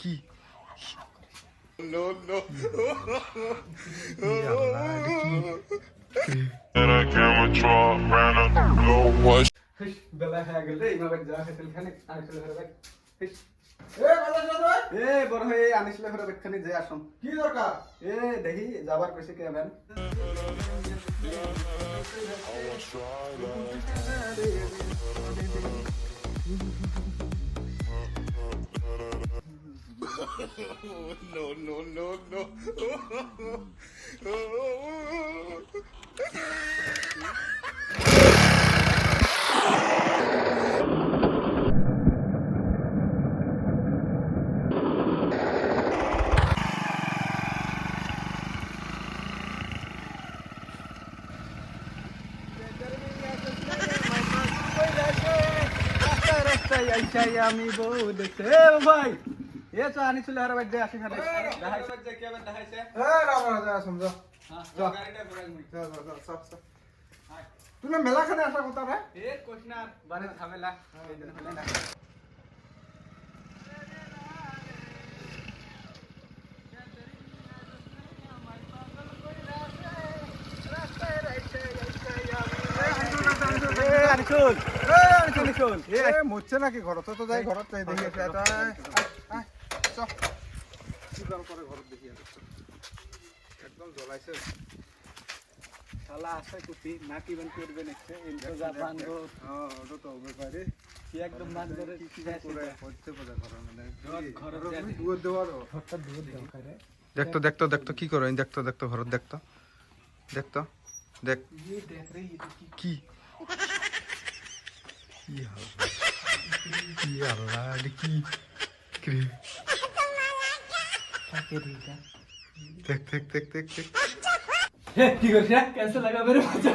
কি No, no. বেলা হয়ে গেল এইভাবে যা হেতেল খানে আনিছিল ঘরে ভাই বড় হয়ে আনিছিল ঘরে বেখানে যে আসম কি দরকার? দেখি যাবার কইছে কে আবেন No, no, no, no. আমি বউ দেখতে ভাই এ তো আনিছিল ঘরে ভাই যে আসি খানে দেখাইছে যে কে আবেন দেখাইছে রাম রাজা সমঝো। হ্যাঁ গাড়িটা ঘুরাই মুই তুই না মেলা খানে আসা কথা রে? কোশনা বারে ঝামেলা এইদিন হলে না মুচ্ছে নাকি ঘরত তো যাই ঘরত যাই দেখি একদম জ্বলাইছে শালা আছে কুপি না কি বান করবে নেক্সট ইন্তজার বানগো ওটা তো ব্যাপারে কি একদম মান ধরে কি করে করতে পড়া ঘর মানে ঘর দুধ দেওয়ার ঘরটা দুধ দাও করে দেখতো দেখতো দেখতো কি করো দেখতো দেখতো ঘরত দেখতো দেখতো দেখ ये देख रही है কি আল্লাহ কি কি क्या देगा দেখ দেখ দেখ দেখ দেখ हे की कर रहा कैसे लगा मेरे मजा